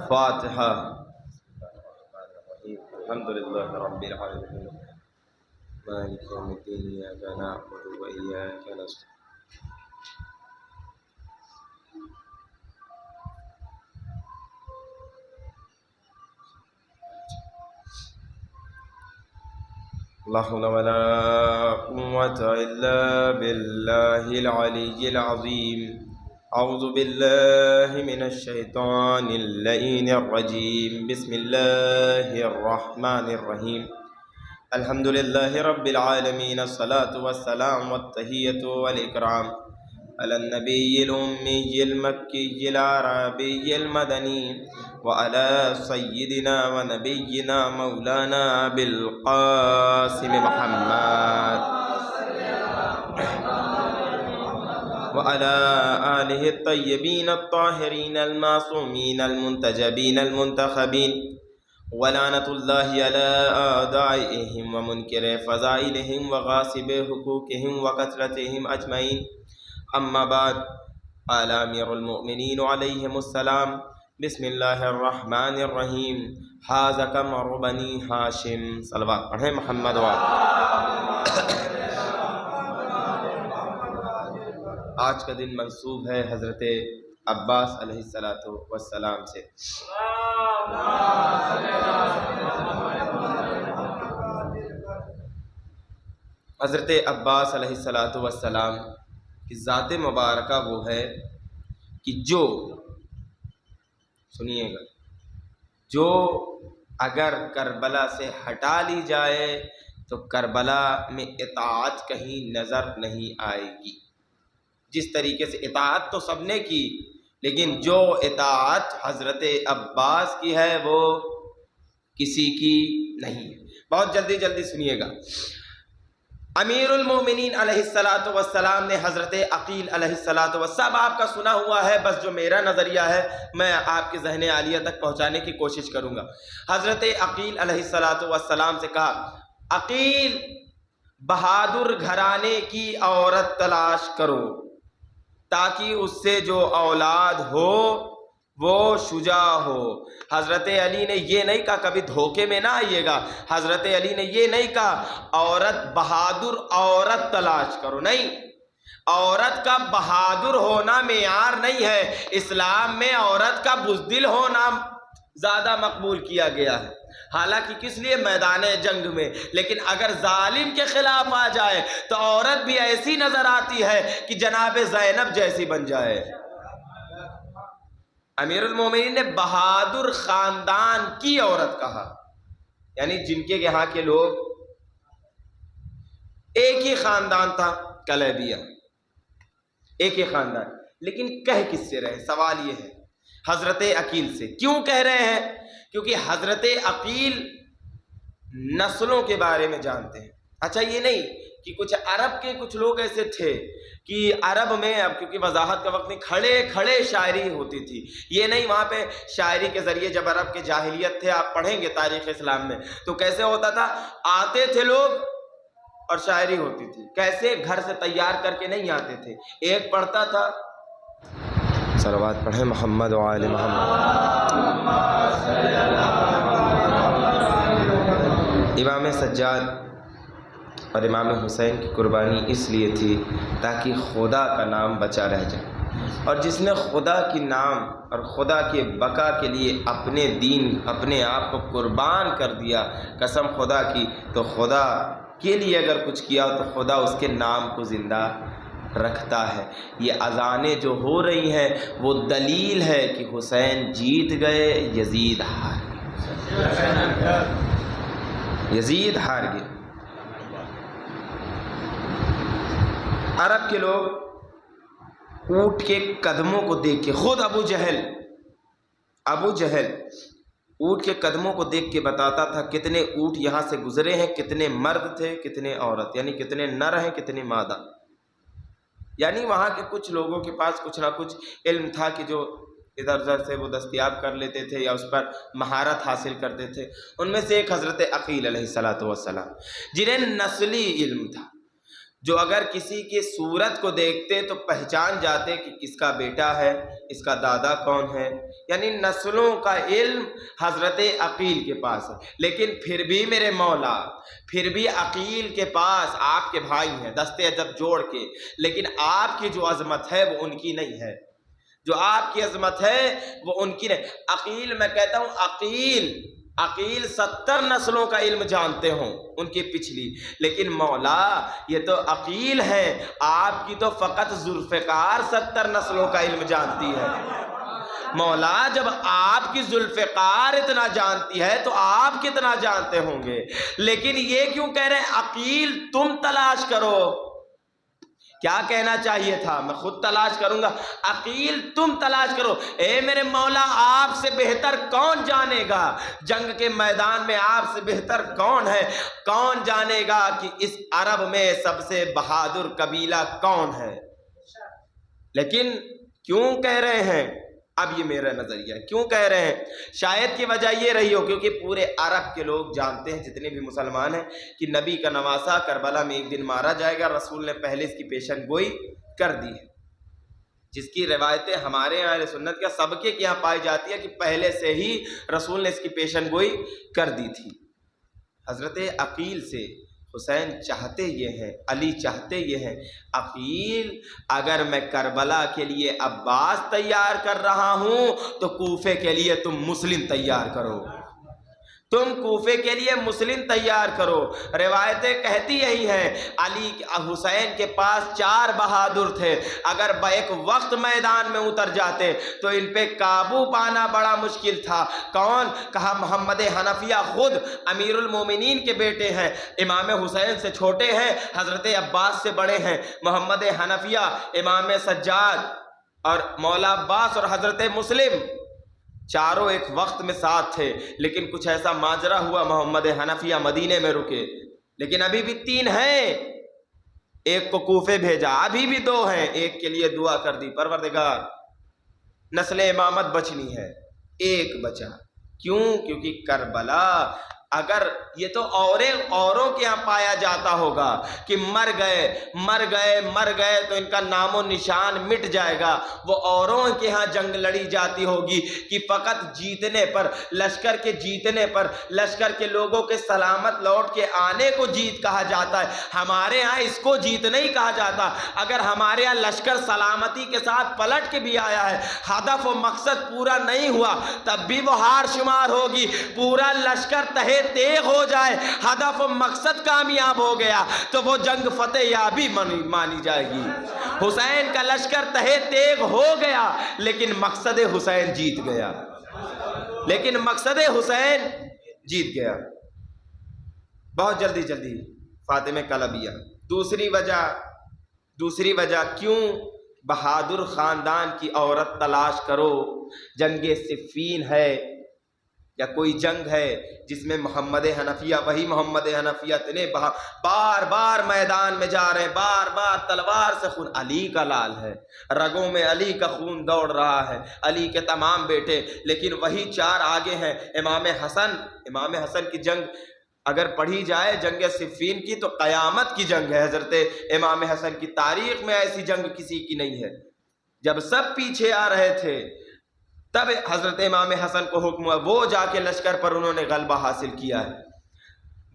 فاتحہ. الحمد للہ رب العالمین مالک یوم الدین ایاک نعبد و ایاک نستعین. لا حول ولا قوة إلا بالله العلي العظيم. أعوذ بالله من الشيطان اللعين الرجيم. بسم الله الرحمن الرحيم. الحمد لله رب العالمين. الصلاة والسلام والتحية والإكرام على النبي الأمي المكي العربي المدني وعلى سيدنا ونبينا مولانا بالقاسم محمد وعلى آله الطيبين الطاهرين المعصومين المنتجبين المنتخبين ولعنة الله على أعدائهم ومنكر فضائلهم وغاصب حقوقهم وقتلتهم أجمعين. أما بعد. قال أمير المؤمنين عليهم السلام: بسم الله الرحمن الرحيم. هذا قمر بني هاشم. صلوات پڑھیں محمد و آج کا دن منسوب ہے حضرت عباس علیہ السلام سے. حضرت عباس علیہ السلام کی ذات مبارکہ وہ ہے کہ جو سنیے گا جو اگر کربلا سے ہٹا لی جائے تو کربلا میں اطاعت کہیں نظر نہیں آئے گی. جس طریقے سے اطاعت تو سب نے کی لیکن جو اطاعت حضرت عباس کی ہے وہ کسی کی نہیں ہے. بہت جلدی سنیے گا. امیر المومنین علیہ السلام نے حضرت عقیل علیہ السلام آپ کا سنا ہوا ہے، بس جو میرا نظریہ ہے میں آپ کے ذہن عالیہ تک پہنچانے کی کوشش کروں گا. حضرت عقیل علیہ السلام سے کہا: عقیل، بہادر گھرانے کی عورت تلاش کرو تاکہ اس سے جو اولاد ہو وہ شجاع ہو. حضرت علی نے یہ نہیں کہا کبھی دھوکے میں نہ آئیے گا. حضرت علی نے یہ نہیں کہا عورت بہادر عورت تلاش کرو، نہیں. عورت کا بہادر ہونا معیار نہیں ہے. اسلام میں عورت کا بزدل ہونا زیادہ مقبول کیا گیا ہے، حالانکہ کس لیے؟ میدان جنگ میں. لیکن اگر ظالم کے خلاف آ جائے تو عورت بھی ایسی نظر آتی ہے کہ جناب زینب جیسی بن جائے. امیر المومنین نے بہادر خاندان کی عورت کہا، یعنی جن کے یہاں کے لوگ ایک ہی خاندان تھا، کلیبیہ، ایک ہی خاندان. لیکن کہہ کس سے رہے؟ سوال یہ ہے. حضرت عقیل سے. کیوں کہہ رہے ہیں؟ کیونکہ حضرت عقیل نسلوں کے بارے میں جانتے ہیں. اچھا یہ نہیں کہ کچھ عرب کے کچھ لوگ ایسے تھے کہ عرب میں، اب کیونکہ وضاحت کا وقت نہیں، کھڑے شاعری ہوتی تھی. یہ نہیں، وہاں پہ شاعری کے ذریعے جب عرب کے جاہلیت تھے، آپ پڑھیں گے تاریخ اسلام میں تو کیسے ہوتا تھا. آتے تھے لوگ اور شاعری ہوتی تھی. کیسے؟ گھر سے تیار کر کے نہیں آتے تھے. ایک پڑھتا تھا، صلوات پڑھیں محمد و آل محمد. امام سجاد اور امام حسین کی قربانی اس لیے تھی تاکہ خدا کا نام بچا رہ جائے. اور جس نے خدا کی نام اور خدا کے بقا کے لیے اپنے دین، اپنے آپ کو قربان کر دیا، قسم خدا کی، تو خدا کے لیے اگر کچھ کیا تو خدا اس کے نام کو زندہ رکھتا ہے. یہ اذانیں جو ہو رہی ہیں وہ دلیل ہے کہ حسین جیت گئے، یزید ہار گئے. یزید ہار گئے. عرب کے لوگ اونٹ کے قدموں کو دیکھ کے، خود ابو جہل اونٹ کے قدموں کو دیکھ کے بتاتا تھا کتنے اونٹ یہاں سے گزرے ہیں، کتنے مرد تھے، کتنے عورت، یعنی کتنے نر ہیں، کتنے مادہ. یعنی وہاں کے کچھ لوگوں کے پاس کچھ نہ کچھ علم تھا کہ جو ادھر ادھر سے وہ دستیاب کر لیتے تھے یا اس پر مہارت حاصل کرتے تھے. ان میں سے ایک حضرت عقیل علیہ السلام جنہیں نسلی علم تھا. جو اگر کسی کی صورت کو دیکھتے تو پہچان جاتے کہ کس کا بیٹا ہے، اس کا دادا کون ہے، یعنی نسلوں کا علم حضرت عقیل کے پاس ہے۔ لیکن پھر بھی میرے مولا، پھر بھی عقیل کے پاس آپ کے بھائی ہیں دستے جب جوڑ کے، لیکن آپ کی جو عظمت ہے وہ ان کی نہیں ہے، جو آپ کی عظمت ہے وہ ان کی نہیں۔ عقیل، میں کہتا ہوں عقیل 70 نسلوں کا علم جانتے ہوں ان کی پچھلی، لیکن مولا یہ تو عقیل ہے، آپ کی تو فقط ذوالفقار 70 نسلوں کا علم جانتی ہے۔ مولا جب آپ کی ذوالفقار اتنا جانتی ہے تو آپ کتنا جانتے ہوں گے؟ لیکن یہ کیوں کہہ رہے ہیں عقیل تم تلاش کرو؟ کیا کہنا چاہیے تھا؟ میں خود تلاش کروں گا۔ عقیل تم تلاش کرو۔ اے میرے مولا، آپ سے بہتر کون جانے گا؟ جنگ کے میدان میں آپ سے بہتر کون ہے؟ کون جانے گا کہ اس عرب میں سب سے بہادر قبیلہ کون ہے؟ لیکن کیوں کہہ رہے ہیں؟ اب یہ میرا نظریہ ہے، کیوں کہہ رہے ہیں؟ شاید کی وجہ یہ رہی ہو کیونکہ پورے عرب کے لوگ جانتے ہیں، جتنے بھی مسلمان ہیں، کہ نبی کا نواسہ کربلا میں ایک دن مارا جائے گا۔ رسول نے پہلے اس کی پیشن گوئی کر دی ہے، جس کی روایتیں ہمارے یہاں اہل سنت کے سب کے یہاں پائی جاتی ہے کہ پہلے سے ہی رسول نے اس کی پیشن گوئی کر دی تھی۔ حضرت عقیل سے حسین چاہتے یہ ہیں، علی چاہتے یہ ہیں، عقیل اگر میں کربلا کے لیے عباس تیار کر رہا ہوں تو کوفے کے لیے تم مسلم تیار کرو، تم کوفے کے لیے مسلم تیار کرو۔ روایتیں کہتی یہی ہیں، علی حسین کے پاس 4 بہادر تھے، اگر بیک وقت میدان میں اتر جاتے تو ان پہ قابو پانا بڑا مشکل تھا۔ کون؟ کہا محمد حنفیہ خود امیر المومنین کے بیٹے ہیں، امام حسین سے چھوٹے ہیں، حضرت عباس سے بڑے ہیں۔ محمد حنفیہ، امام سجاد اور مولا عباس اور حضرت مسلم چاروں ایک وقت میں ساتھ تھے، لیکن کچھ ایسا ماجرا ہوا، محمد حنفیہ مدینے میں رکے، لیکن ابھی بھی 3 ہیں، ایک کو کوفے بھیجا، ابھی بھی 2 ہیں، ایک کے لیے دعا کر دی، پروردگار نسل امامت بچنی ہے، ایک بچا۔ کیوں؟ کیونکہ کربلا اگر یہ تو اوروں کے یہاں پایا جاتا ہوگا کہ مر گئے تو ان کا نام و نشان مٹ جائے گا، وہ اوروں کے ہاں جنگ لڑی جاتی ہوگی کہ فقط جیتنے پر، لشکر کے جیتنے پر، لشکر کے لوگوں کے سلامت لوٹ کے آنے کو جیت کہا جاتا ہے، ہمارے ہاں اس کو جیت نہیں کہا جاتا۔ اگر ہمارے ہاں لشکر سلامتی کے ساتھ پلٹ کے بھی آیا ہے، ہدف و مقصد پورا نہیں ہوا، تب بھی وہ ہار شمار ہوگی۔ پورا لشکر تہے تیغ ہو جائے، ہدف و مقصد کامیاب ہو گیا تو وہ جنگ فتح یابی مانی جائے گی۔ حسین کا لشکر تہے تیغ ہو گیا لیکن مقصد حسین جیت گیا، بہت جلدی فاطمہ کلبیہ۔ دوسری وجہ کیوں بہادر خاندان کی عورت تلاش کرو؟ جنگ صفین ہے یا کوئی جنگ ہے جس میں محمد حنفیہ، وہی محمد حنفیہ اتنے بار بار میدان میں جا رہے ہیں، بار بار تلوار سے خون، علی کا لال ہے، رگوں میں علی کا خون دوڑ رہا ہے، علی کے تمام بیٹے، لیکن وہی 4 آگے ہیں۔ امام حسن کی جنگ اگر پڑھی جائے، جنگ صفین کی، تو قیامت کی جنگ ہے۔ حضرت امام حسن کی تاریخ میں ایسی جنگ کسی کی نہیں ہے۔ جب سب پیچھے آ رہے تھے تب حضرت امام حسن کو حکم ہوا، وہ جا کے لشکر پر انہوں نے غلبہ حاصل کیا ہے۔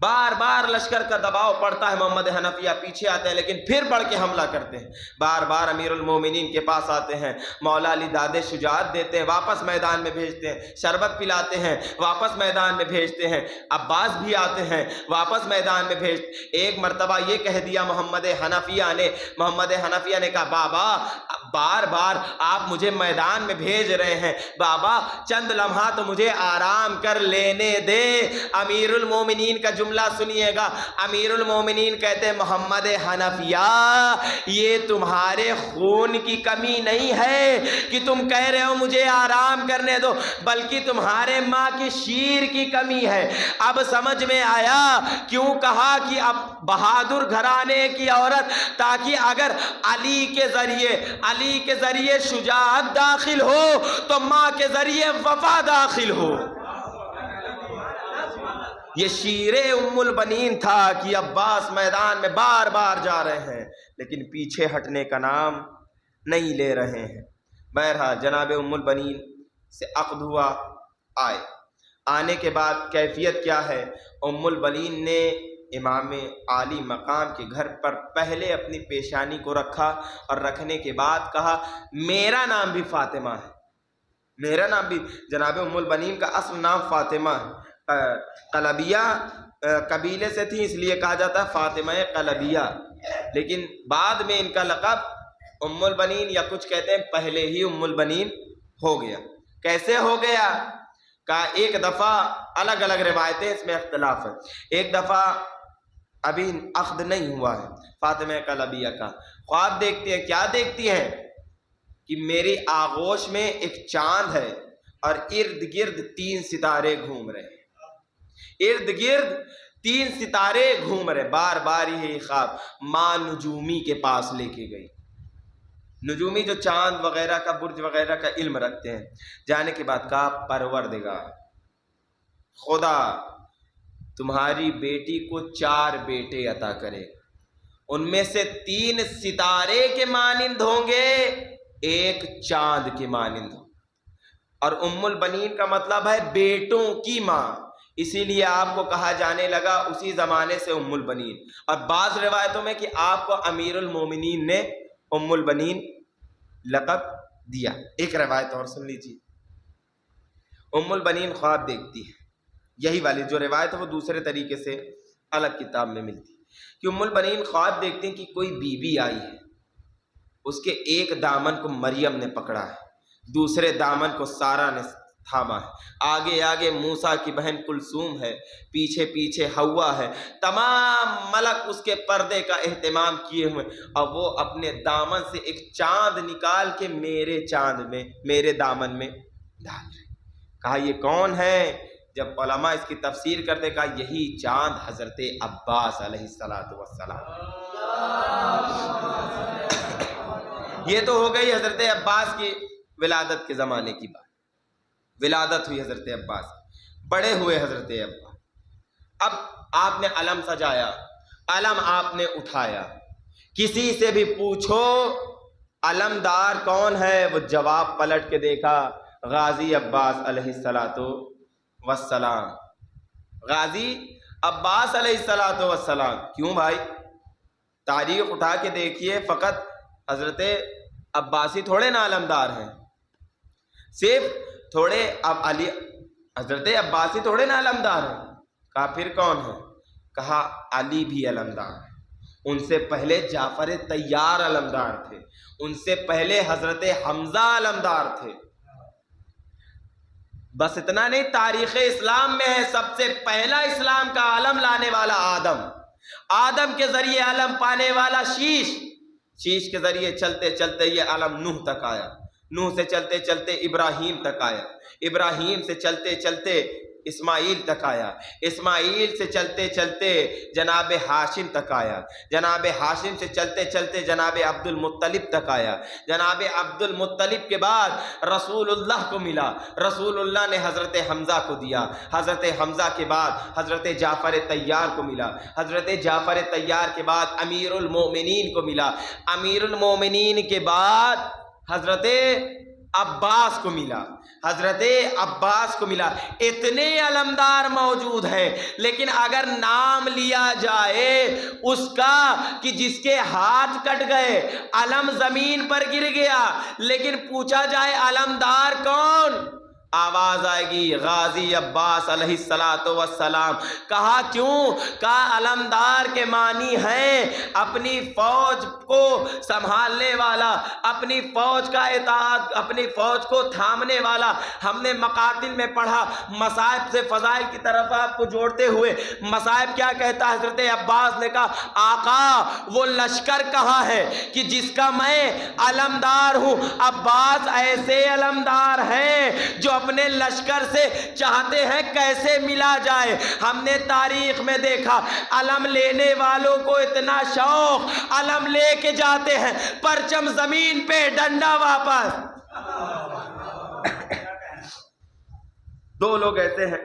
بار بار لشکر کا دباؤ پڑتا ہے، محمد حنفیہ پیچھے آتے ہیں لیکن پھر بڑھ کے حملہ کرتے ہیں، بار بار امیر المومنین کے پاس آتے ہیں، مولا علی داد شجاعت دیتے ہیں، واپس میدان میں بھیجتے ہیں، شربت پلاتے ہیں، واپس میدان میں بھیجتے ہیں، عباس بھی آتے ہیں، واپس میدان میں بھیجتے۔ ایک مرتبہ یہ کہہ دیا محمد حنفیہ نے کہا، بابا بار بار آپ مجھے میدان میں بھیج رہے ہیں، بابا چند لمحہ تو مجھے آرام کر لینے دے۔ امیر المومنین کا جملہ سنیے گا، امیر المومنین کہتے ہیں، محمد حنفیہ یہ تمہارے خون کی کمی نہیں ہے کہ تم کہہ رہے ہو مجھے آرام کرنے دو، بلکہ تمہارے ماں کی شیر کی کمی ہے۔ اب سمجھ میں آیا کیوں کہا کہ اب بہادر گھرانے کی عورت، تاکہ اگر علی کے ذریعے شجاعت داخل ہو تو ماں کے ذریعے وفا داخل ہو۔ یہ شیر ام البنین تھا کہ عباس میدان میں بار بار جا رہے ہیں لیکن پیچھے ہٹنے کا نام نہیں لے رہے ہیں۔ بہرحال جناب ام البنین سے عقد ہوا، آئے، آنے کے بعد کیفیت کیا ہے؟ ام البنین نے امام عالی مقام کے گھر پر پہلے اپنی پیشانی کو رکھا اور رکھنے کے بعد کہا میرا نام بھی فاطمہ ہے، میرا نام بھی۔ جناب ام البنین کا اصل نام فاطمہ ہے، قلبیہ قبیلے سے تھی اس لیے کہا جاتا ہے فاطمہ قلبیہ، لیکن بعد میں ان کا لقب ام البنین یا کچھ کہتے ہیں پہلے ہی ام البنین ہو گیا۔ کیسے ہو گیا؟ کہا ایک دفعہ، الگ الگ روایتیں اس میں اختلاف ہے، ایک دفعہ ابھی عقد نہیں ہوا ہے فاطمہ قلبیہ کا، خواب دیکھتی ہیں۔ کیا دیکھتی ہیں؟ کہ میری آغوش میں ایک چاند ہے اور ارد گرد 3 ستارے گھوم رہے ہیں، ارد گرد 3 ستارے گھوم رہے۔ بار بار یہ خواب ماں نجومی کے پاس لے کے گئی۔ نجومی جو چاند وغیرہ کا، برج وغیرہ کا علم رکھتے ہیں، جانے کے بعد کہا پروردگار خدا تمہاری بیٹی کو 4 بیٹے عطا کرے، ان میں سے 3 ستارے کے مانند ہوں گے، 1 چاند کے مانند ہوں۔ اور ام البنین کا مطلب ہے بیٹوں کی ماں، اسی لیے آپ کو کہا جانے لگا اسی زمانے سے ام البنین۔ اور بعض روایتوں میں کہ آپ کو امیر المومنین نے ام البنین لقب دیا۔ ایک روایت اور سن لیجیے۔ ام البنین خواب دیکھتی ہے، یہی والی جو روایت ہے وہ دوسرے طریقے سے الگ کتاب میں ملتی ہے کہ ام البنین خواب دیکھتے ہیں کہ کوئی بی بی آئی ہے، اس کے ایک دامن کو مریم نے پکڑا ہے، دوسرے دامن کو سارہ نے تھاما ہے، آگے آگے موسیٰ کی بہن کلثوم ہے، پیچھے پیچھے حوا ہے، تمام ملک اس کے پردے کا اہتمام کیے ہوئے، اور وہ اپنے دامن سے ایک چاند نکال کے میرے چاند میں، میرے دامن میں ڈال رہے۔ کہا یہ کون ہے؟ جب علماء اس کی تفسیر کرتے کہا یہی چاند حضرت عباس علیہ السلام۔ یہ تو ہو گئی حضرت عباس کی ولادت کے زمانے کی بات، ولادت ہوئی حضرت عباس، بڑے ہوئے حضرت عباس۔ اب آپ نے علم سجایا، علم آپ نے اٹھایا، کسی سے بھی پوچھو علمدار کون ہے، وہ جواب پلٹ کے دیکھا غازی عباس علیہ السلام، غازی عباس علیہ السلام۔ کیوں بھائی؟ تاریخ اٹھا کے دیکھیے، فقط حضرت عباسی تھوڑے نا علمدار ہیں، صرف تھوڑے اب علی حضرت عباسی تھوڑے نا علمدار ہیں۔ کہا پھر کون ہے؟ کہا علی بھی علمدار ہے، ان سے پہلے جعفر طیار علمدار تھے، ان سے پہلے حضرت حمزہ علمدار تھے۔ بس اتنا نہیں، تاریخ اسلام میں ہے سب سے پہلا اسلام کا علم لانے والا آدم، آدم کے ذریعے علم پانے والا شیش، شیش کے ذریعے چلتے چلتے یہ علم نوح تک آیا، نوح سے چلتے چلتے ابراہیم تک آیا، ابراہیم سے چلتے چلتے اسماعیل تک آیا، اسماعیل سے چلتے چلتے جناب ہاشم تک آیا، جناب ہاشم سے چلتے چلتے جناب عبد المطلب تک آیا، جناب عبد المطلب کے بعد رسول اللہ کو ملا، رسول اللہ نے حضرت حمزہ کو دیا، حضرت حمزہ کے بعد حضرت جعفر طیار کو ملا، حضرت جعفر طیار کے بعد امیر المومنین کو ملا، امیر المومنین کے بعد حضرت عباس کو ملا، حضرت عباس کو ملا۔ اتنے علمدار موجود ہیں، لیکن اگر نام لیا جائے اس کا کہ جس کے ہاتھ کٹ گئے، علم زمین پر گر گیا، لیکن پوچھا جائے علمدار کون، آواز آئے گی غازی عباس علیہ السلام۔ کہا کیوں؟ کہا علمدار کے معنی ہیں اپنی فوج کو سنبھالنے والا، اپنی فوج کا اطاعت، اپنی فوج کو تھامنے والا۔ ہم نے مقاتل میں پڑھا، مصائب سے فضائل کی طرف آپ کو جوڑتے ہوئے، مصائب کیا کہتا؟ حضرت عباس نے کہا آقا وہ لشکر کہاں ہے کہ جس کا میں علمدار ہوں؟ عباس ایسے علمدار ہیں جو اپنے لشکر سے چاہتے ہیں کیسے ملا جائے۔ ہم نے تاریخ میں دیکھا علم لینے والوں کو اتنا شوق، علم لے کے جاتے ہیں، پرچم زمین پہ، ڈنڈا واپس۔ 2 لوگ ایسے ہیں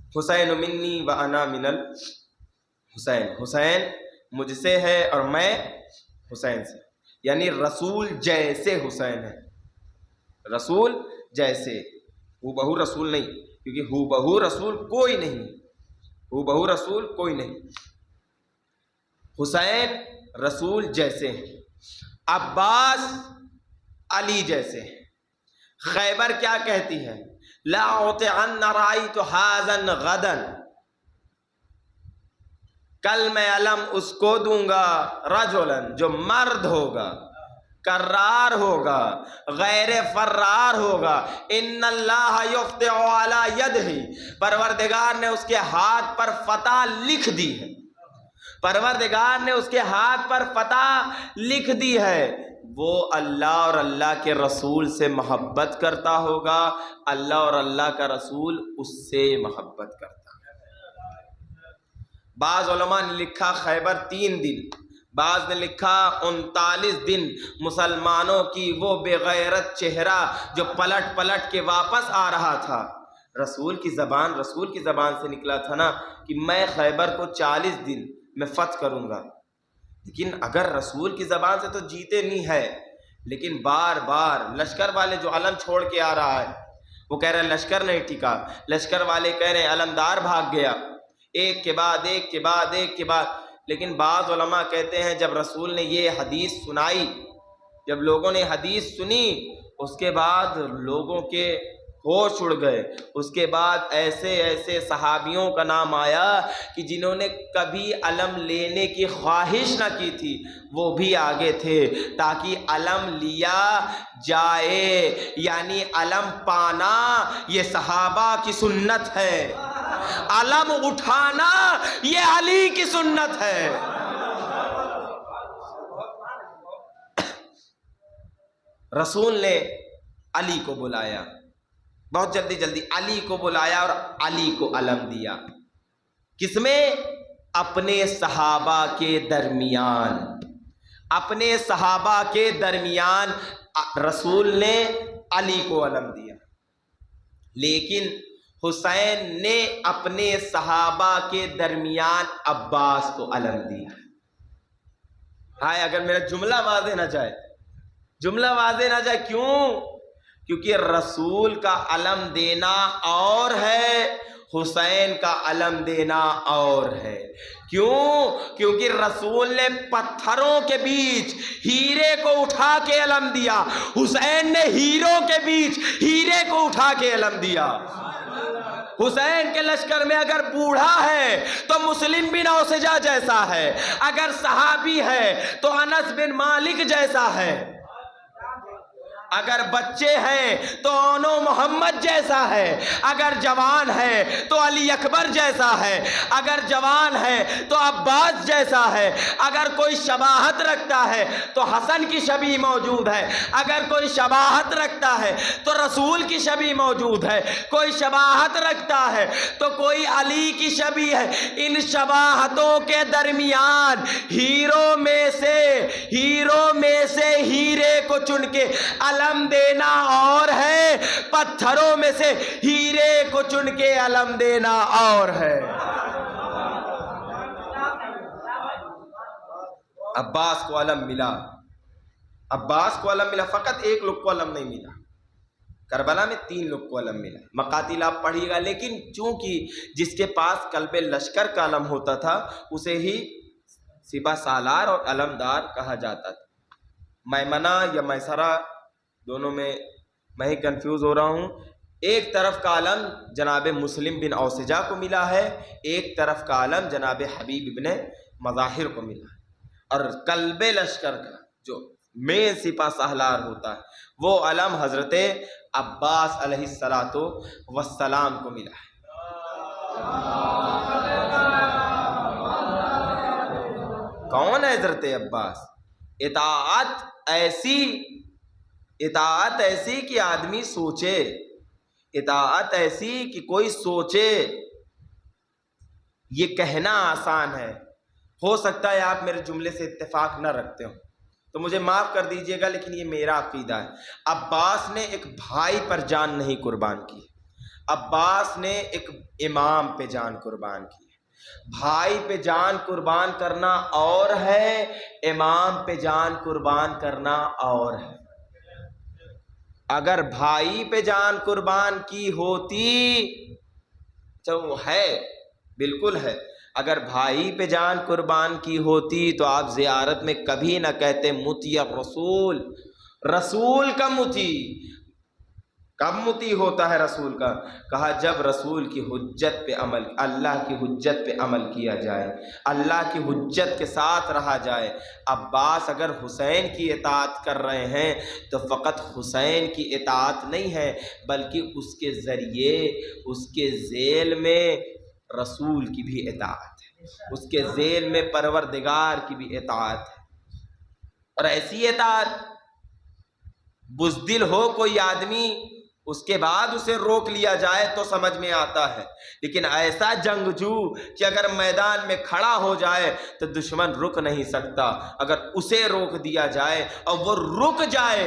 حسین منی و انا من الحسین، حسین مجھ سے ہے اور میں حسین سے، یعنی رسول جیسے حسین ہے، رسول جیسے، ہو بہو رسول نہیں، کیونکہ ہو بہو رسول کوئی نہیں، ہو بہو رسول کوئی نہیں، حسین رسول جیسے ہیں، عباس علی جیسے ہیں۔ خیبر کیا کہتی ہے؟ لا اطعن رأیت حازن غدا، کل میں علم اس کو دوں گا، رجلن جو مرد ہوگا، کرار ہوگا، غیر فرار ہوگا، ان اللہ یفتح علی یدہ، پروردگار نے اس کے ہاتھ پر فتح لکھ دی ہے، پروردگار نے اس کے ہاتھ پر فتح لکھ دی ہے، وہ اللہ اور اللہ کے رسول سے محبت کرتا ہوگا، اللہ اور اللہ کا رسول اس سے محبت کرتا ہے۔ بعض علماء نے لکھا خیبر 3 دن، بعض نے لکھا 39 دن مسلمانوں کی وہ بے غیرت چہرہ جو پلٹ پلٹ کے واپس آ رہا تھا، رسول کی زبان سے نکلا تھا نا کہ میں خیبر کو 40 دن میں فتح کروں گا، لیکن اگر رسول کی زبان سے تو جیتے نہیں ہے، لیکن بار بار لشکر والے جو علم چھوڑ کے آ رہا ہے، وہ کہہ رہے ہیں لشکر نہیں ٹکا، لشکر والے کہہ رہے ہیں علمدار بھاگ گیا، ایک کے بعد ایک کے بعد ایک کے بعد، لیکن بعض علماء کہتے ہیں جب رسول نے یہ حدیث سنائی، جب لوگوں نے حدیث سنی، اس کے بعد لوگوں کے ہوش اڑ گئے، اس کے بعد ایسے ایسے صحابیوں کا نام آیا کہ جنہوں نے کبھی علم لینے کی خواہش نہ کی تھی، وہ بھی آگے تھے تاکہ علم لیا جائے، یعنی علم پانا یہ صحابہ کی سنت ہے، علم اٹھانا یہ علی کی سنت ہے۔ رسول نے علی کو بلایا، بہت جلدی جلدی علی کو بلایا اور علی کو علم دیا، کس میں؟ اپنے صحابہ کے درمیان، اپنے صحابہ کے درمیان رسول نے علی کو علم دیا، لیکن حسین نے اپنے صحابہ کے درمیان عباس کو علم دیا۔ ہائے اگر میرا جملہ واضح نہ جائے، جملہ واضح نہ جائے، کیوں؟ کیونکہ رسول کا علم دینا اور ہے، حسین کا علم دینا اور ہے۔ کیوں؟ کیونکہ رسول نے پتھروں کے بیچ ہیرے کو اٹھا کے علم دیا، حسین نے ہیروں کے بیچ ہیرے کو اٹھا کے علم دیا۔ حسین کے لشکر میں اگر بوڑھا ہے تو مسلم بن اوسجہ جیسا ہے، اگر صحابی ہے تو انس بن مالک جیسا ہے، اگر بچے ہیں تو اونو محمد جیسا ہے، اگر جوان ہے تو علی اکبر جیسا ہے، اگر جوان ہے تو عباس جیسا ہے، اگر کوئی شباہت رکھتا ہے تو حسن کی شبیہ موجود ہے، اگر کوئی شباہت رکھتا ہے تو رسول کی شبیہ موجود ہے، کوئی شباہت رکھتا ہے تو کوئی علی کی شبیہ ہے۔ ان شباہتوں کے درمیان ہیروں میں سے ہیرے کو چن کے علم دینا اور ہے، پتھروں میں سے ہیرے کو چن کے علم دینا اور ہے۔ عباس کو علم ملا، عباس کو علم ملا، فقط ایک لوگ کو علم نہیں ملا، کربلا میں 3 لوگ کو علم ملا۔ مقاتل آپ پڑھیے گا، لیکن چونکہ جس کے پاس قلب لشکر کا علم ہوتا تھا اسے ہی سپہ سالار اور علمدار کہا جاتا تھا۔ میمنہ یا میسرہ دونوں میں ہی کنفیوز ہو رہا ہوں، ایک طرف کا علم جناب مسلم بن اوسجہ کو ملا ہے، ایک طرف کا علم جناب حبیب ابن مظاہر کو ملا ہے، اور قلب لشکر کا جو مین سپہ سالار ہوتا ہے وہ علم حضرت عباس علیہ السلام کو ملا ہے۔ کون ہے حضرت عباس؟ اطاعت ایسی کہ آدمی سوچے، اطاعت ایسی کہ کوئی سوچے۔ یہ کہنا آسان ہے، ہو سکتا ہے آپ میرے جملے سے اتفاق نہ رکھتے ہو تو مجھے معاف کر دیجئے گا، لیکن یہ میرا عقیدہ ہے۔ عباس نے ایک بھائی پر جان نہیں قربان کی، عباس نے ایک امام پہ جان قربان کی. بھائی پہ جان قربان کرنا اور ہے، امام پہ جان قربان کرنا اور ہے. اگر بھائی پہ جان قربان کی ہوتی تو وہ ہے، بالکل ہے، اگر بھائی پہ جان قربان کی ہوتی تو آپ زیارت میں کبھی نہ کہتے متی الرسول. رسول کا متی کب متی ہوتا ہے رسول کا؟ کہا جب رسول کی حجت پہ عمل، اللہ کی حجت پہ عمل کیا جائے، اللہ کی حجت کے ساتھ رہا جائے. عباس اگر حسین کی اطاعت کر رہے ہیں تو فقط حسین کی اطاعت نہیں ہے، بلکہ اس کے ذریعے اس کے ذیل میں رسول کی بھی اطاعت ہے، اس کے ذیل میں پروردگار کی بھی اطاعت ہے. اور ایسی اطاعت بزدل ہو کوئی آدمی، اس کے بعد اسے روک لیا جائے تو سمجھ میں آتا ہے، لیکن ایسا جنگجو کہ اگر میدان میں کھڑا ہو جائے تو دشمن رک نہیں سکتا، اگر اسے روک دیا جائے اور وہ رک جائے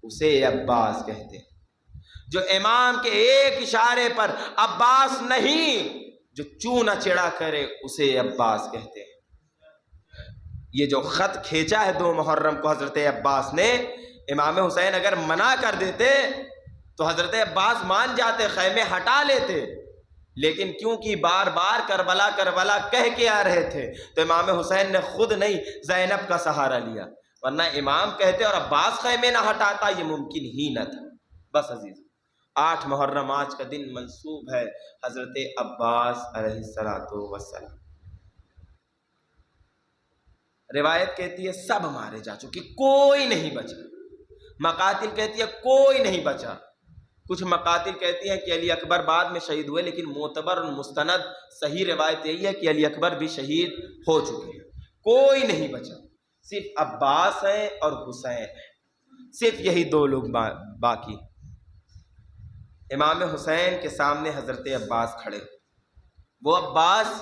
اسے عباس کہتے ہیں. جو امام کے ایک اشارے پر عباس نہیں، جو چونا چڑا کرے اسے عباس کہتے ہیں. یہ جو خط کھینچا ہے 2 محرم کو حضرت عباس نے، امام حسین اگر منع کر دیتے تو حضرت عباس مان جاتے، خیمے ہٹا لیتے، لیکن کیونکہ بار بار کربلا کربلا کہہ کے آ رہے تھے تو امام حسین نے خود نہیں زینب کا سہارا لیا، ورنہ امام کہتے اور عباس خیمے نہ ہٹاتا یہ ممکن ہی نہ تھا. بس عزیز، 8 محرم آج کا دن منسوب ہے حضرت عباس علیہ السلام. روایت کہتی ہے سب مارے جا چکے، کوئی نہیں بچا. مقاتل کہتی ہے کوئی نہیں بچا. کچھ مقاتل کہتی ہیں کہ علی اکبر بعد میں شہید ہوئے، لیکن معتبر اور مستند صحیح روایت یہی ہے کہ علی اکبر بھی شہید ہو چکے ہیں. کوئی نہیں بچا، صرف عباس ہیں اور حسین ہیں، صرف یہی 2 لوگ باقی. امام حسین کے سامنے حضرت عباس کھڑے، وہ عباس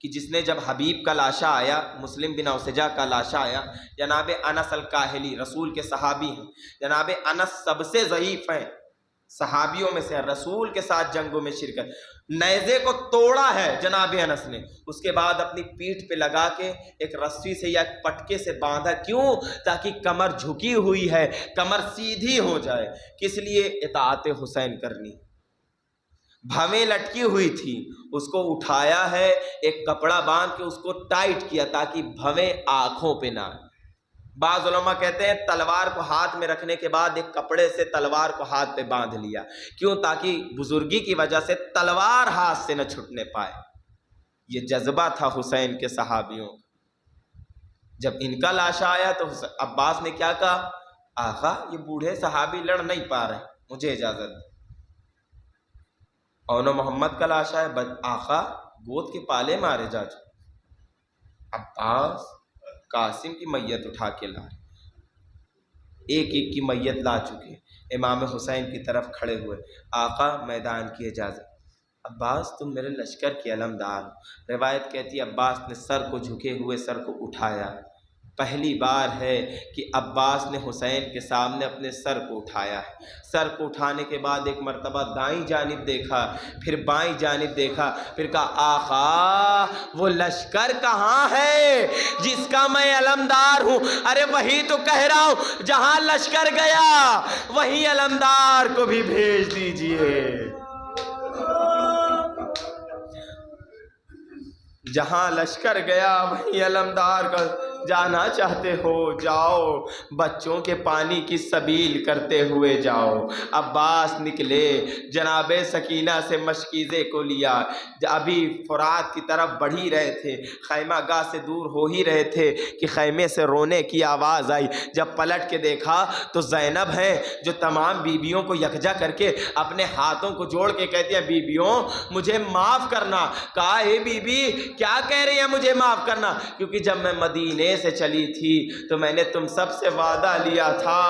کہ جس نے جب حبیب کا لاشا آیا، مسلم بن اوسجہ کا لاشا آیا، جناب انس الکاہلی رسول کے صحابی ہیں، جناب انس سب سے ضعیف ہیں صحابیوں میں سے، رسول کے ساتھ جنگوں میں شرکت، نیزے کو توڑا ہے جناب انس نے، اس کے بعد اپنی پیٹھ پہ لگا کے ایک رسی سے یا ایک پٹکے سے باندھا. کیوں؟ تاکہ کمر جھکی ہوئی ہے، کمر سیدھی ہو جائے. کس لیے؟ اطاعت حسین کرنی. بھویں لٹکی ہوئی تھی، اس کو اٹھایا ہے، ایک کپڑا باندھ کے اس کو ٹائٹ کیا تاکہ بھویں آنکھوں پہ نہ. بعض علماء کہتے ہیں تلوار کو ہاتھ میں رکھنے کے بعد ایک کپڑے سے تلوار کو ہاتھ پہ باندھ لیا. کیوں؟ تاکہ بزرگی کی وجہ سے تلوار ہاتھ سے نہ چھٹنے پائے. یہ جذبہ تھا حسین کے صحابیوں کا. جب ان کا لاشا آیا تو عباس نے کیا کہا؟ آقا یہ بوڑھے صحابی لڑ نہیں پا رہے، مجھے اجازت دیں. اون محمد کا لاشا ہے، آقا گود کے پالے مارے جا چکے. عباس قاسم کی میت اٹھا کے لا، ایک ایک کی میت لا چکے. امام حسین کی طرف کھڑے ہوئے، آقا میدان کی اجازت. عباس تم میرے لشکر کے علمدار. روایت کہتی ہے عباس نے سر کو جھکے ہوئے سر کو اٹھایا. پہلی بار ہے کہ عباس نے حسین کے سامنے اپنے سر کو اٹھایا ہے. سر کو اٹھانے کے بعد ایک مرتبہ دائیں جانب دیکھا، پھر بائیں جانب دیکھا، پھر کہا آقا وہ لشکر کہاں ہے جس کا میں علمدار ہوں؟ ارے وہی تو کہہ رہا ہوں، جہاں لشکر گیا وہی علمدار کو بھی بھیج دیجئے. جہاں لشکر گیا وہیں علمدار کا. جانا چاہتے ہو جاؤ، بچوں کے پانی کی سبیل کرتے ہوئے جاؤ. عباس نکلے، جناب سکینہ سے مشکیزے کو لیا. ابھی فرات کی طرف بڑھ ہی رہے تھے، خیمہ گاہ سے دور ہو ہی رہے تھے کہ خیمے سے رونے کی آواز آئی. جب پلٹ کے دیکھا تو زینب ہے جو تمام بیبیوں کو یکجا کر کے اپنے ہاتھوں کو جوڑ کے کہتی ہیں بیبیوں مجھے معاف کرنا. کہا اے بی بی کیا کہہ رہی ہیں مجھے معاف کرنا؟ کیونکہ جب میں مدینے سے چلی تھی تو میں نے تم سب سے وعدہ لیا تھا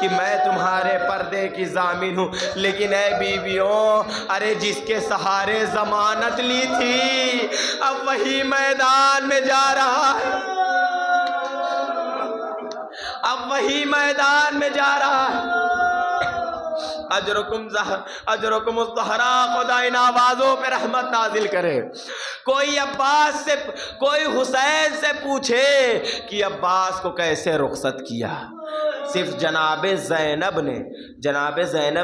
کہ میں تمہارے پردے کی ضامن ہوں. لیکن اے بیویوں، ارے جس کے سہارے ضمانت لی تھی اب وہی میدان میں جا رہا ہے، اب وہی میدان میں جا رہا ہے. اجرکم الزہرا، خدا ان آوازوں پہ رحمت نازل کرے۔ کوئی عباس سے، کوئی حسین سے پوچھے کہ عباس کو کیسے رخصت کیا؟ صرف جناب زینب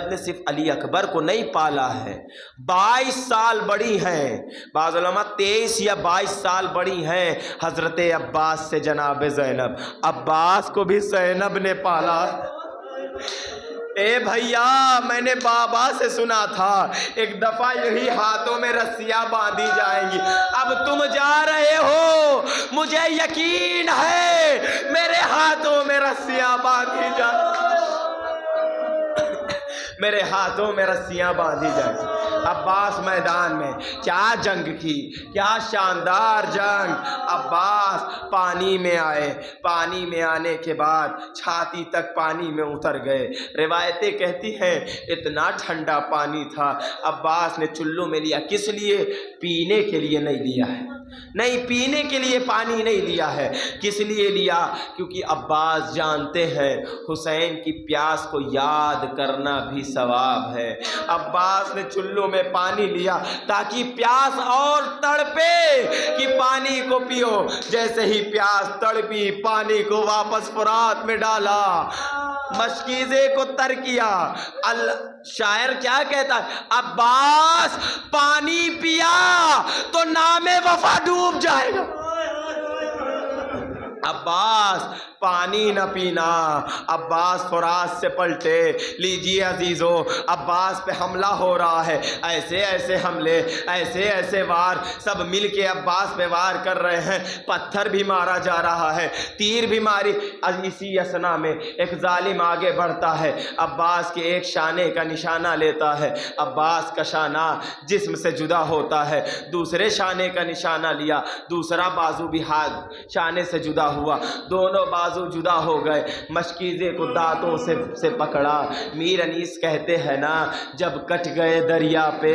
نے صرف علی اکبر کو نہیں پالا ہے، 22 سال بڑی ہیں، بعض علماء 23 یا 22 سال بڑی ہیں حضرت عباس سے جناب زینب، عباس کو بھی زینب نے پالا۔ اے بھیا، میں نے بابا سے سنا تھا ایک دفعہ یہی ہاتھوں میں رسیاں باندھی جائیں گی، اب تم جا رہے ہو، مجھے یقین ہے میرے ہاتھوں میں رسیاں باندھی میرے ہاتھوں میں رسیاں باندھی جائیں۔ عباس میدان میں کیا جنگ کی، کیا شاندار جنگ۔ عباس پانی میں آئے، پانی میں آنے کے بعد چھاتی تک پانی میں اتر گئے۔ روایتیں کہتی ہیں اتنا ٹھنڈا پانی تھا، عباس نے چلو میں لیا، کس لیے؟ پینے کے لیے نہیں لیا ہے، نہیں پینے کے لیے پانی نہیں لیا ہے، کس لیے لیا؟ کیونکہ عباس جانتے ہیں حسین کی پیاس کو یاد کرنا بھی ثواب ہے۔ عباس نے چلو میں پانی لیا تاکہ پیاس اور تڑپے کہ پانی کو پیو۔ جیسے ہی پیاس تڑپی، پانی کو واپس فرات میں ڈالا، مشکیزے کو تر کیا۔ شاعر کیا کہتا ہے؟ عباس پانی پیا تو نام وفا ڈوب جائے گا۔ عباس پانی نہ پینا۔ عباس فرات سے پلٹے، لیجیے عزیزو، عباس پہ حملہ ہو رہا ہے، ایسے ایسے حملے، ایسے ایسے وار، سب مل کے عباس پہ وار کر رہے ہیں، پتھر بھی مارا جا رہا ہے، تیر بھی ماری۔ اسی اسنا میں ایک ظالم آگے بڑھتا ہے، عباس کے ایک شانے کا نشانہ لیتا ہے، عباس کا شانہ جسم سے جدا ہوتا ہے، دوسرے شانے کا نشانہ لیا، دوسرا بازو بھی ہاتھ شانے سے جدا ہوا، دونوں بازو جدا ہو گئے، مشکیزے کو دانتوں سے پکڑا۔ میر انیس کہتے ہیں نا، جب کٹ گئے دریا پہ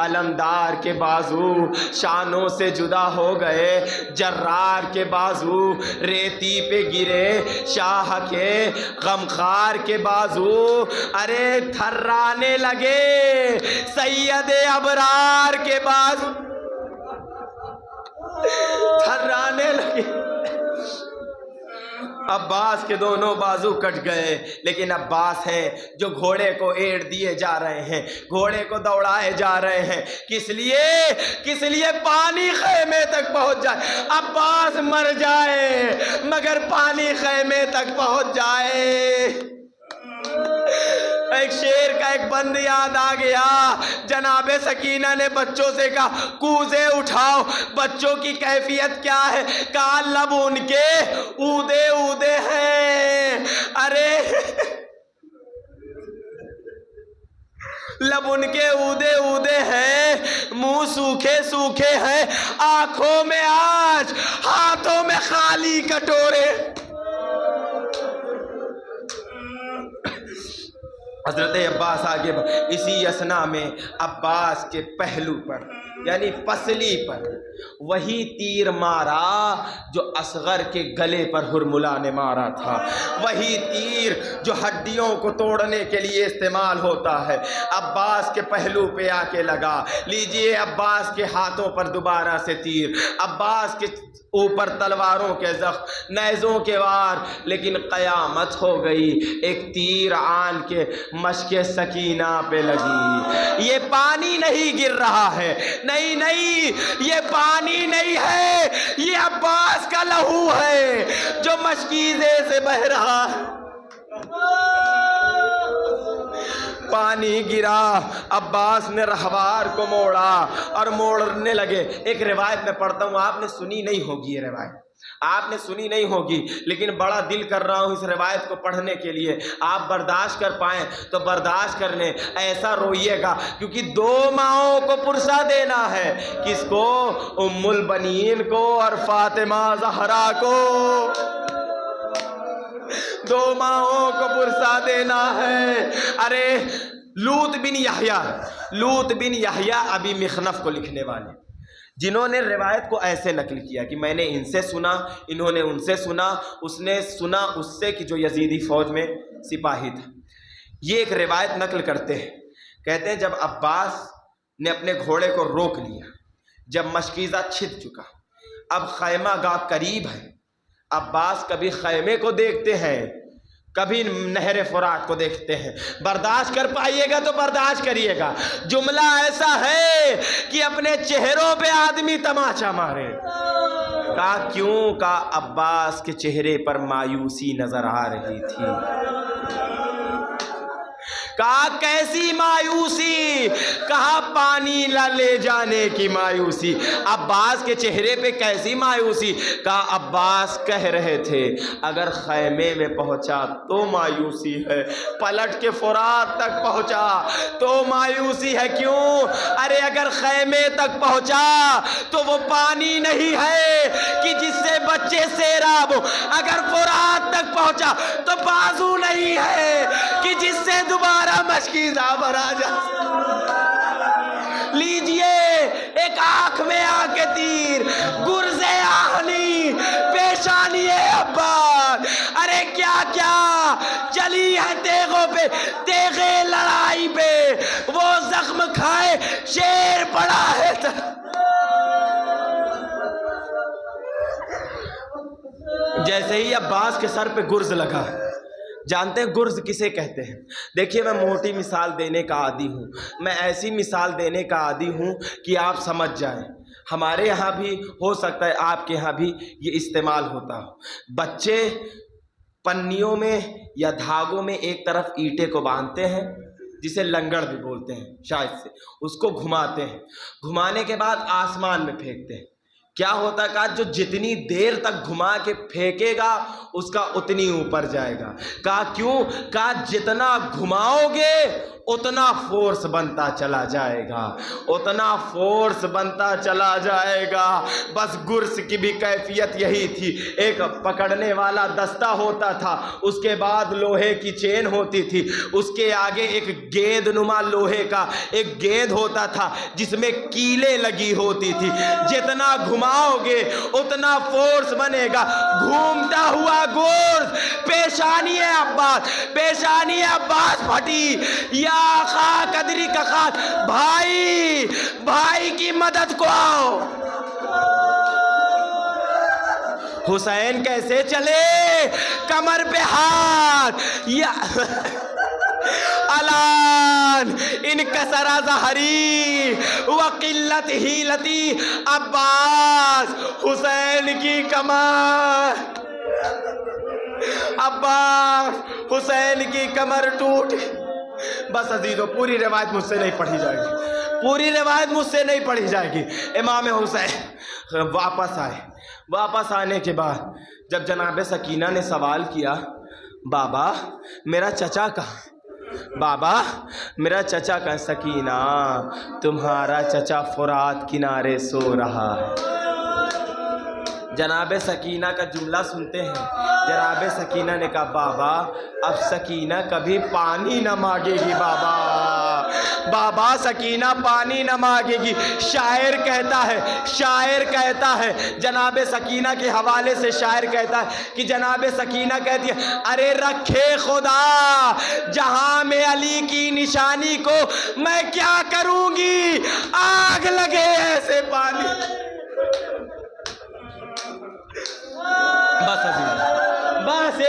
علمدار کے بازو، شانوں سے جدا ہو گئے، جرار کے بازو ریتی پہ گرے، شاہ کے غمخوار کے بازو ارے تھرانے لگے، سید ابرار کے بازو تھرانے لگے۔ عباس کے دونوں بازو کٹ گئے، لیکن عباس ہیں جو گھوڑے کو ایڑ دیے جا رہے ہیں، گھوڑے کو دوڑائے جا رہے ہیں، کس لیے پانی خیمے تک پہنچ جائے، عباس مر جائے مگر پانی خیمے تک پہنچ جائے۔ ایک شیر کا ایک بند یاد آ گیا، جناب سکینہ نے بچوں سے کہا کوزے اٹھاؤ، بچوں کی کیفیت کیا ہے؟ کہا لب ان کے اودے اودے ہیں، ارے لب ان کے اودے اودے ہیں، منہ سوکھے سوکھے ہیں، آنکھوں میں آج، ہاتھوں میں خالی کٹورے۔ حضرت عباس آگے اسی اسنا میں عباس کے پہلو پر یعنی پسلی پر وہی تیر مارا جو اصغر کے گلے پر ہرملا نے مارا تھا، وہی تیر جو ہڈیوں کو توڑنے کے لیے استعمال ہوتا ہے، عباس کے پہلو پہ آ کے لگا۔ لیجئے عباس کے ہاتھوں پر دوبارہ سے تیر، عباس کے اوپر تلواروں کے زخم، نیزوں کے وار، لیکن قیامت ہو گئی، ایک تیر آن کے مشک سکینہ پہ لگی۔ یہ پانی نہیں گر رہا ہے، نہیں یہ پانی نہیں ہے، یہ عباس کا لہو ہے جو مشکیزے سے بہہ رہا ہے۔ پانی گرا، عباس نے رہوار کو موڑا اور موڑنے لگے۔ ایک روایت میں پڑھتا ہوں، آپ نے سنی نہیں ہوگی، یہ روایت آپ نے سنی نہیں ہوگی، لیکن بڑا دل کر رہا ہوں اس روایت کو پڑھنے کے لیے، آپ برداشت کر پائیں تو برداشت کر لیں، ایسا روئیے گا کیونکہ 2 ماؤں کو پرسہ دینا ہے۔ کس کو؟ ام البنین کو اور فاطمہ زہرا کو، 2 ماؤں کو پرسہ دینا ہے۔ ارے لوط بن یحییٰ ابی مخنف کو لکھنے والے، جنہوں نے روایت کو ایسے نقل کیا کہ میں نے ان سے سنا، انہوں نے ان سے سنا، اس نے سنا اس سے کہ جو یزیدی فوج میں سپاہی تھا، یہ ایک روایت نقل کرتے ہیں، کہتے ہیں جب عباس نے اپنے گھوڑے کو روک لیا، جب مشکیزہ چھت چکا، اب خیمہ گاہ قریب ہے، عباس کبھی خیمے کو دیکھتے ہیں، کبھی نہر فرات کو دیکھتے ہیں۔ برداشت کر پائیے گا تو برداشت کریے گا، جملہ ایسا ہے کہ اپنے چہروں پہ آدمی تماچا مارے۔ کہا کیوں؟ کہا عباس کے چہرے پر مایوسی نظر آ رہی تھی۔ کہا کیسی مایوسی؟ کہا پانی نہ لے جانے کی مایوسی۔ عباس کے چہرے پہ کیسی مایوسی؟ کہا عباس کہہ رہے تھے اگر خیمے میں پہنچا تو مایوسی ہے، پلٹ کے فرات تک پہنچا تو مایوسی ہے۔ کیوں؟ ارے اگر خیمے تک پہنچا تو وہ پانی نہیں ہے کہ جس سے بچے سیراب ہو، اگر فرات تک پہنچا تو بازو نہیں ہے کہ جس سے دوبارہ مشکیزہ بھرا جا۔ لیجئے ایک آنکھ میں آ کے تیر، گرز آہنی پیشانی عباس۔ ارے کیا کیا چلی ہے تیغوں پہ، تیغے لڑائی پہ، وہ زخم کھائے شیر پڑا ہے۔ جیسے ہی عباس کے سر پہ گرز لگا، جانتے ہیں گرز کسے کہتے ہیں؟ دیکھیے میں موٹی مثال دینے کا عادی ہوں، میں ایسی مثال دینے کا عادی ہوں کہ آپ سمجھ جائیں۔ ہمارے یہاں بھی ہو سکتا ہے آپ کے یہاں بھی یہ استعمال ہوتا ہو۔ بچے پنیوں میں یا دھاگوں میں ایک طرف اینٹے کو باندھتے ہیں، جسے لنگڑ بھی بولتے ہیں شاید سے، اس کو گھماتے ہیں، گھمانے کے بعد آسمان میں پھینکتے ہیں۔ کیا ہوتا ہے؟ کہا جو جتنی دیر تک گھما کے پھینکے گا اس کا اتنی اوپر جائے گا۔ کہا کیوں؟ کہا جتنا گھماؤ گے اتنا فورس بنتا چلا جائے گا، اتنا فورس بنتا چلا جائے گا۔ بس گرز کی بھی کیفیت یہی تھی، ایک پکڑنے والا دستہ ہوتا تھا، اس کے بعد لوہے کی چین ہوتی تھی، اس کے آگے ایک گیند نما لوہے کا ایک گیند ہوتا تھا جس میں کیلیں لگی ہوتی تھی۔ جتنا گھماؤ گے اتنا فورس بنے گا۔ گھومتا ہوا گرز پیشانی عباس، پیشانی عباس پھٹی۔ یا خا قدری کا خاص بھائی، بھائی کی مدد کو آؤ۔ حسین کیسے چلے؟ کمر پہ ہاتھ، یا الان انکسر ظہری وقلت حیلتی۔ عباس حسین کی کمر، عباس حسین کی کمر ٹوٹ۔ بس عزیزو پوری روایت مجھ سے نہیں پڑھی جائے گی، پوری روایت مجھ سے نہیں پڑھی جائے گی۔ امام حسین واپس آئے، واپس آنے کے بعد جب جناب سکینہ نے سوال کیا بابا میرا چچا کہاں، بابا میرا چچا کہاں؟ سکینہ تمہارا چچا فرات کنارے سو رہا ہے۔ جناب سکینہ کا جملہ سنتے ہیں، جناب سکینہ نے کہا بابا اب سکینہ کبھی پانی نہ مانگے گی، بابا بابا سکینہ پانی نہ مانگے گی۔ شاعر کہتا ہے، شاعر کہتا ہے، جناب سکینہ کے حوالے سے شاعر کہتا ہے کہ جناب سکینہ کہتی ہے ارے رکھے خدا جہاں میں علی کی نشانی کو، میں کیا کروں گی آگ لگے ایسے پانی۔ بس عزیز، بس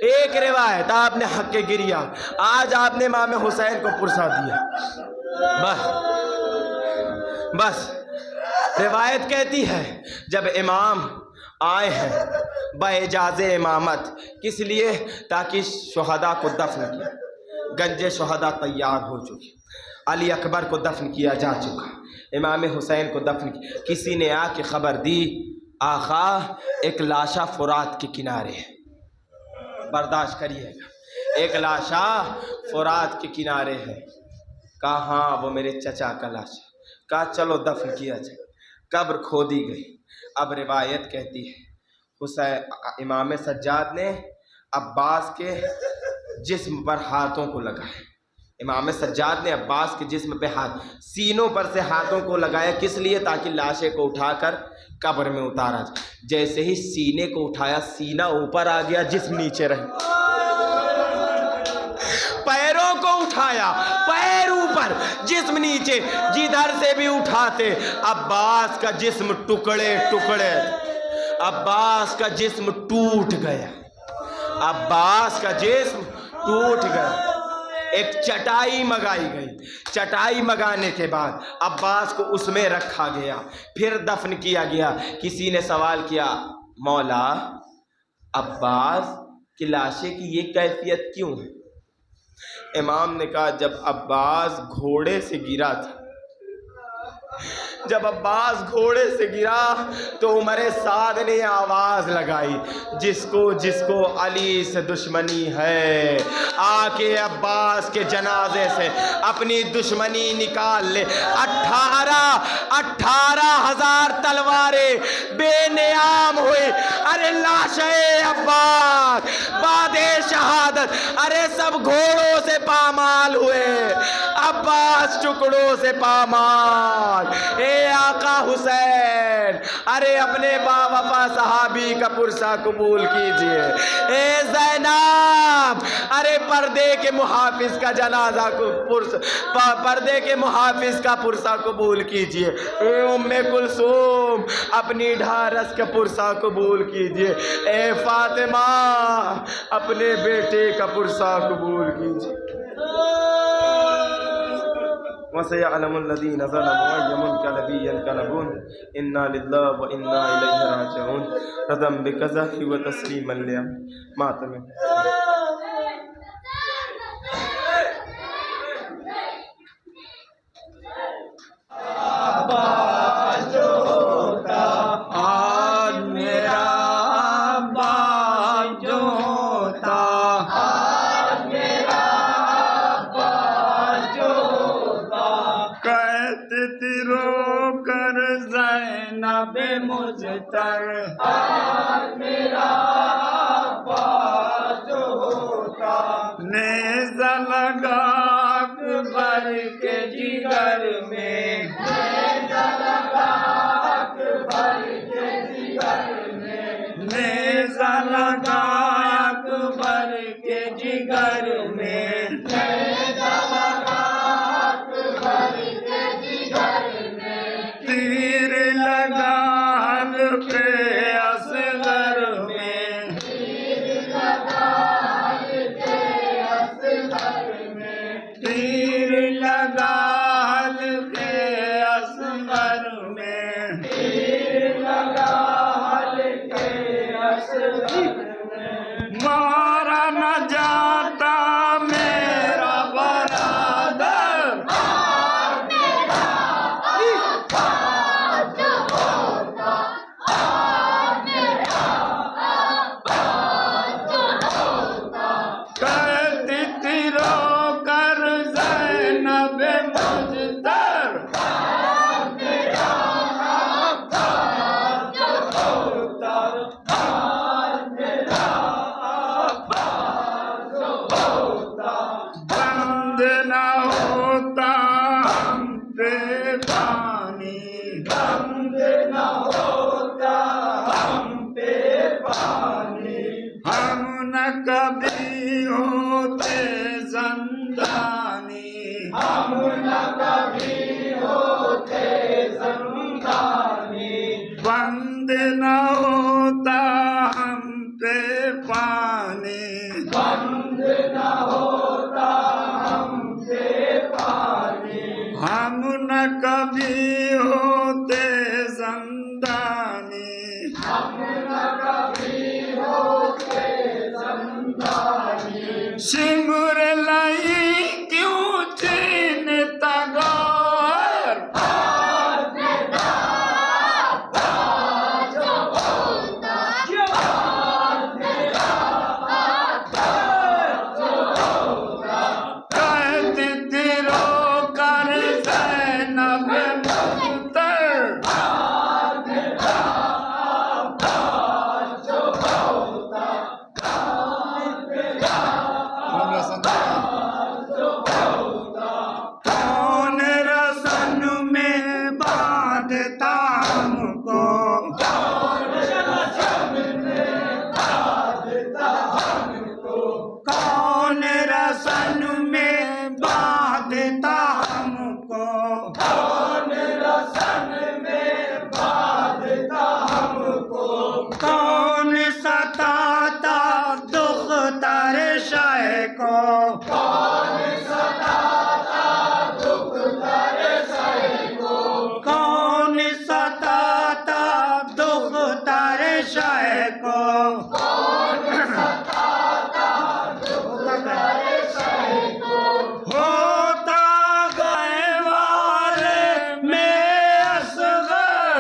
ایک روایت آپ نے حق گریہ، آج آپ نے امام حسین کو پرسا دیا۔ بس روایت کہتی ہے جب امام آئے ہیں باعجاز امامت، کس لیے؟ تاکہ شہداء کو دفن کیا، گنج شہداء تیار ہو چکی، علی اکبر کو دفن کیا جا چکا، امام حسین کو دفن کیا۔ کسی نے آ کے خبر دی آقا ایک لاشا فرات کے کنارے ہے، برداشت کریے گا، ایک لاشا فرات کے کنارے ہے۔ کہا ہاں وہ میرے چچا کا لاشا۔ کہا چلو دفن کیا جائے۔ قبر کھودی گئی۔ اب روایت کہتی ہے حسین امام سجاد نے عباس کے جسم پر ہاتھوں کو لگایا، امام سجاد نے عباس کے جسم پہ ہاتھ، سینوں پر سے ہاتھوں کو لگایا، کس لیے؟ تاکہ لاشے کو اٹھا کر قبر میں اتارا جائے۔ جیسے ہی سینے کو اٹھایا سینہ اوپر آ گیا، جسم نیچے رہ اٹھایا، پیر اوپر جسم نیچے، جدھر سے بھی اٹھاتے عباس کا جسم ٹکڑے ٹکڑے، عباس کا جسم ٹوٹ گیا، عباس کا جسم ٹوٹ گیا۔ ایک چٹائی منگائی گئی، چٹائی منگانے کے بعد عباس کو اس میں رکھا گیا، پھر دفن کیا گیا۔ کسی نے سوال کیا مولا عباس کی لاشے کی یہ کیفیت کیوں ہے؟ امام نے کہا جب عباس گھوڑے سے گرا تھا، جب عباس گھوڑے سے گرا تو عمر سعد نے آواز لگائی جس کو علی سے دشمنی ہے آ کے عباس کے جنازے سے اپنی دشمنی نکال لے۔ 18,000 تلواریں بے نیام ہوئی، ارے لاش عباس بعد شہادت، ارے سب گھوڑوں سے پامال ہوئے، عباس ٹکڑوں سے پامال۔ اے آقا حسین، ارے اپنے باوفا صحابی کا پرسہ قبول کیجئے۔ اے زینب، ارے پردے کے محافظ کا جنازہ پردے کے محافظ کا پرسہ قبول کیجئے۔ اے ام کلثوم، اپنی ڈھارس کا پرسہ قبول کیجئے۔ اے فاطمہ، اپنے بیٹے کا پرسہ قبول کیجئے۔ وَسَيَعْلَمُ الَّذِينَ ظَلَمُوا أَيَّ مُنقَلَبٍ يَنقَلِبُونَ إِنَّا لِلَّهِ وَإِنَّا إِلَيْهِ رَاجِعُونَ رَضًا بِقَضَائِهِ وَتَسْلِيمًا لِمَاتِمِهِ۔ عباس جو ہوتا آج میرا عباس جو ہوتا، آج میرا عباس جو ہوتا، کہتے تھی رو کر زینب مجتر، آج میرا عباس جو ہوتا، نیزہ لگا اکبر کے جگر میں، نیزہ لگا اکبر کے جگر میں، نیزہ لگا اکبر کے جگر میں، نیزہ لگا اکبر کے جگر میں، تیر لگا حلقِ اصغر میں، تیر لگا حلقِ اصغر میں، تیر لگا حلقِ اصغر میں، تیر لگا حلقِ اصغر میں، مارا نہ جاتا میرا برادر، آج میرا عباس جو ہوتا، آج میرا عباس جو ہوتا، کہتی تھی رو کر زینب مجتر، آج میرا عباس جو ہوتا، آج میرا عباس جو ہوتا، بند نہ ہوتا ہم پہ پانی، بند نہ ہوتا ہم پہ پانی، ہم نہ کبھی ہوتے زندانی، ہم نہ کبھی ہوتے زندانی، بند نہ ہوتا ہم پہ پانی، بند نہ ہوتا ہم پہ پانی، ہم نہ کبھی ہوتے زندانی، ہم نہ کبھی ہوتے زندانی، سمر لئی کیوں چینتا گوہر، آج میرا عباس جو ہوتا، آج میرا عباس جو ہوتا، کہتی تھی رو کر زینب مجتر، آج میرا عباس جو ہوتا، آج میرا کو کون ستاتا دکھ ترے شہ کو کون ستاتا دکھ ترے شہ کو کون ستاتا دکھ ترے شہ کو ہوتا گئے والے میں اصغر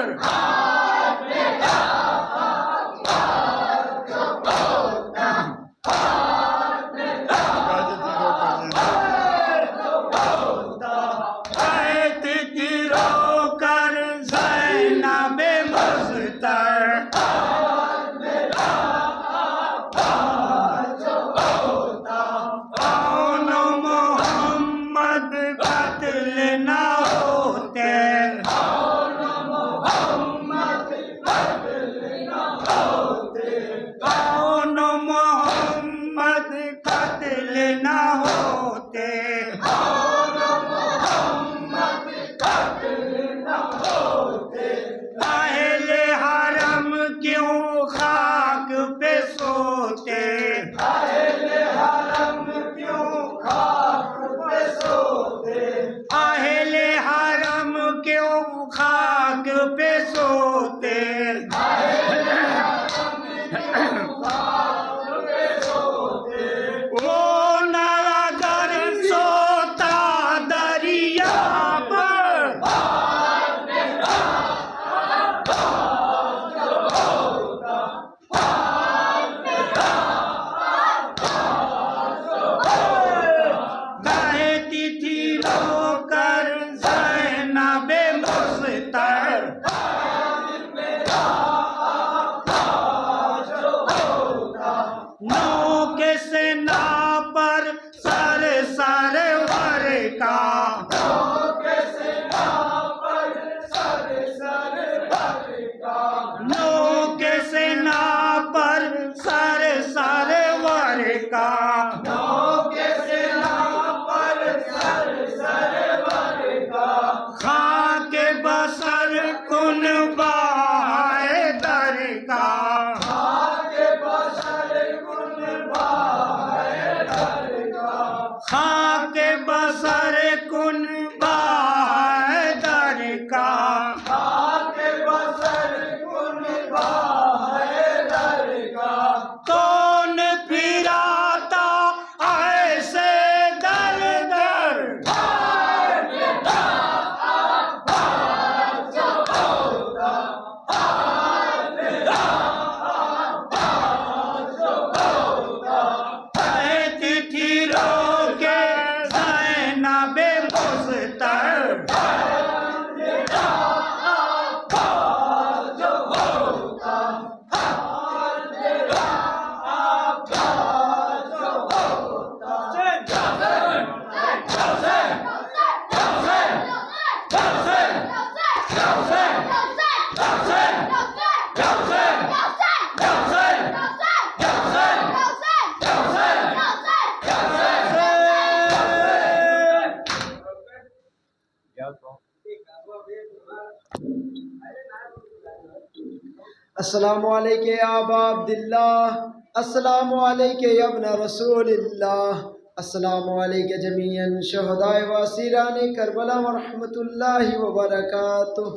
السلام علیکم یا ابا عبداللہ، السلام علیکم یا ابن رسول اللہ، السلام علیکم جمیعاً شہداء و اسیران کربلا ورحمۃ اللہ وبرکاتہ،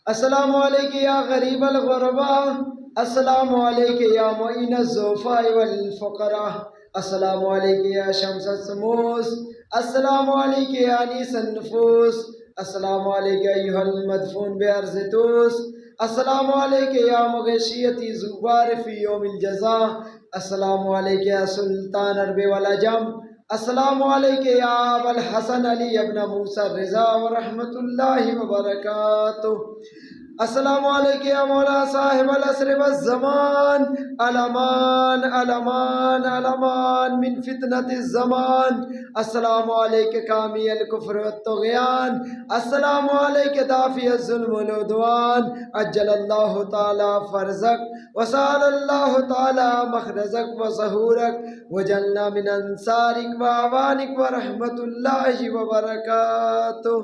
السلام علیکم یا غریب الغرباء، السلام علیکم یا معین الضعفاء والفقراء، السلام علیکم یا شمس الشموس، السلام علیکم یا انیس النفوس، السلام علیکم ایھا المدفون بارض توس، السلام علیکم یا مغشیتی زبار فی یوم الجزا، السلام علیکم یا سلطان عرب والعجم، السلام علیکم یا ابا الحسن علی ابن موسیٰ الرضا ورحمۃ اللہ وبرکاتہ، السلام علیکم یا مولا صاحب العصر والزمان، الامان الامان الامان من فتنة الزمان، السلام علیکم کامی الکفر والطغیان، السلام علیکم دافع الظلم والعدوان، عجل اللہ تعالی فرزق وسال اللہ تعالی مخرزق وظہورک وجعلنا من انصارک واعوانک ورحمۃ اللہ وبرکاتہ۔